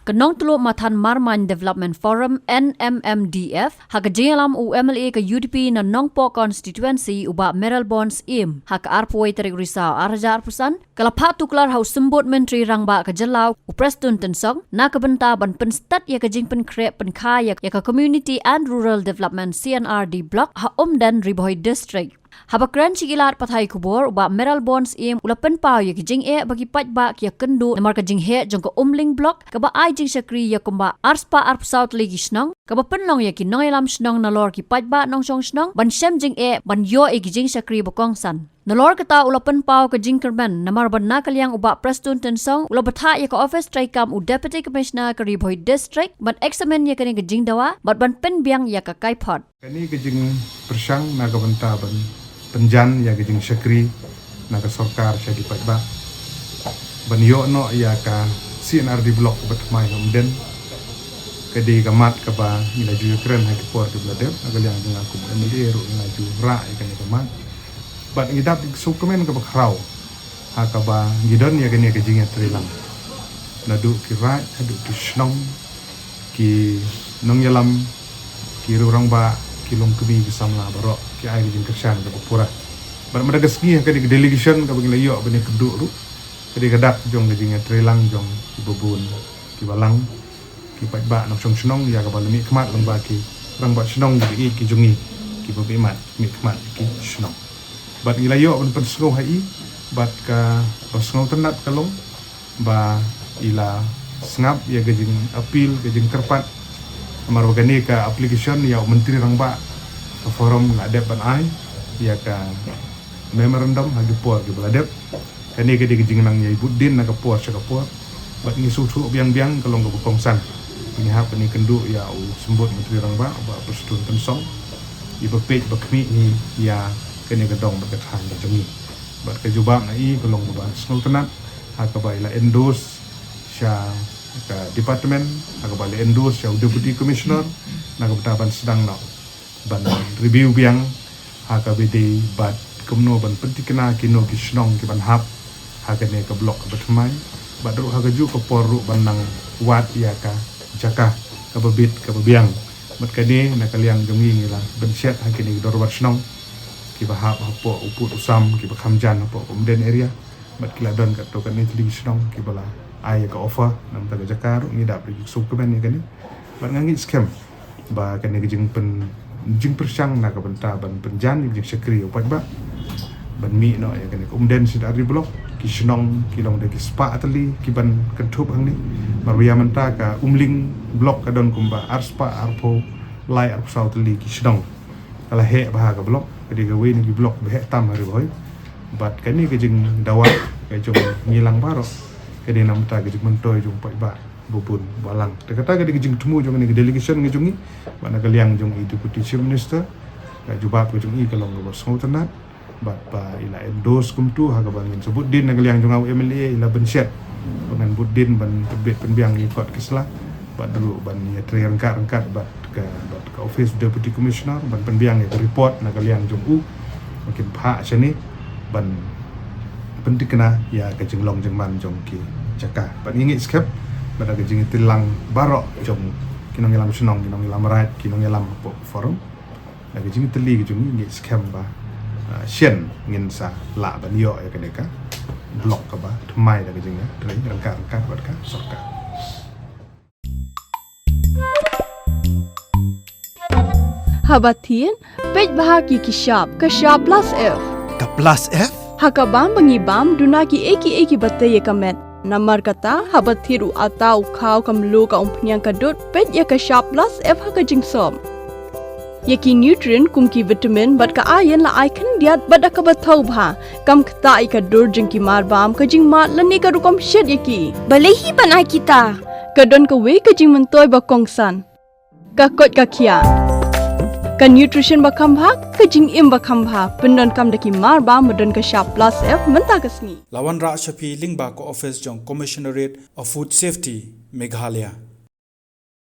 kenong tulu matan Marman Development Forum NMMDF hak Ïalam MLA ke UDP na Nongpoh constituency uba Meral Bonds im hak arpoi terik risau arjar pesan kalapat tuklar hau sembut menteri rangba ke Jelau u Prestone tensong na kebenta ban penstat ya ke jing penkre Pynkha ya ke Community and Rural Development C&RD block ha Umden Riboy district. Habakran cikilat pathai kubur uba Meral Bonds im ulapen pau ya kijing bagi pajba kia kendu namar kijing he jong ke Umling block kaba ai jing sakri ya kumba arspa arp south legi snong kaba penlong ya ki Ïalam snong nalor ki pajba nong song snong ban sem jing ban yo kijing sakri bokong san nalor kata ulapen pau ke jing Kyrpad namar ban nakaliang uba Prestone tensong ulabata ya ke office traikam u deputy commissioner ke Riboy district ban examen ya kini kijing dawa ban pen biang ya ke Kyrpad kini kijing persang naga benta ban penjan ya kijing syakri naga sorkar syadi pajba ban yo no ya ka C&RD block batmai Umden kedi gamat kaba nilaju keren ha kepor ke bladem agaliang dengan aku MLA ro nilaju ra ikan gamat bat ngidap sukumen ke bakrau ha kaba ngidon ya kini kijing trilang nadu kirat hadu kisnong ki Ïalam ki rurang ba kilong kebi bersama barok ki ai dijin kersan ke pura bar Madagascar ka di delegation ka bagi layo bani keduk ru kedi gadak jong dijin trilang jong ki bobun ki balang ki pajba nok song snong ya ka balmi khmat long ba ki rang ba snong di ki jungi ki bobi mat mi khmat ki snong bat gi layo ban pensgo hai bat ka pensgo tenat kalong ba ila sngap ya gajing appeal gajing Kyrpad amar wagani ka application ya menteri rangba ke forum ngadep ban ai ya ka memorandum hagi por ke beladep kani ke digijing nang yai budin na ke por cha ke por bat ngi susu biang-biang kalong ke bokongsan ini hap ni kendu ya u sembut menteri rangba ba Prestone tensong i bepej bakmi ni ya kani ke dong ba han da jemi bat ke jubam na i kalong ba snol tenat ha ka ba ila endorse sya ke department agak balik endorse ya deputy commissioner nak betaban sedang nak ban review biang HKBD bat kemno ban pentikna kino ki snong ki ban hap hakane ke blok ke betmai bat ru hagaju ke poru banang wat ya ka jaka ke bebit ke bebiang bat kade nak kaliang jongi ngila ban set hakane ki dorwat snong ki bahap hapo uput usam ki bakhamjan hapo Umden area bat kiladon kat to kan ni snong ki bala ai ka offer nam ta jakar ni dap ri sukumen ni kani ban ngangi scam ba kani jing pen jing persang na ka benta ban penjan jing sekri upat ba ban mi no ya kani Umden C&RD block ki snong ki long de ki spa atali ki ban kentup hang ni maria menta ka Umling block ka don kumba arspa arpo lai arp south li ki snong kala he ba ka block kadi ga we ni ki block be tam hari boy bat kani jing dawa ka jong ngilang baro kedi nam ta ke mentoy jung pajba bubun balang kata ke jing temu jung ni delegation ngi jungi bana kaliang jung i deputy chief minister ka jubab ke jung i kalong go sautanat bat ba ila endorse kumtu ha ka bangin sebut din kaliang jung au MLA ila benset dengan budin ban tebet penbiang ni kot kislah bat dulu ban ya rangkat bat ke office deputy commissioner ban penbiang ya report na kaliang jung u mungkin pha sini ban pentikna ya ke jenglong jengman jong ki jaka ban ingi skep pada ke jing tilang barok jong kinong Ïalam snong kinong Ïalam right kinong Ïalam po forum la ke jing teli ke jong ingi skep ba sien ngin sa la ban yo ya ke deka blok ka ba thmai da ke jing trai rangka bat ka sorka habatin pej bahagi ki shop ka shop plus f ka plus f hakabam bangibam dunaki eki batte ye kamet namar kata habat thiru atau khau kamlu ka umpnyang kadut pet ya ka sharp plus f ha ka jingsom yaki nutrient kumki vitamin bat ka iron la icon diat bat ka bathau bha kam khta I ka dur jing ki mar bam ka jing mat lani ka rukom shed yaki balehi banai kita ka don ka we ka jing mentoy ba kongsan ka kot ka khia ka nutrition ba khambha ka jing im ba khambha pendon kam daki mar ba modon ka sharp plus f menta kasni lawan ra shapi lingba ko office jong commissionerate of food safety Meghalaya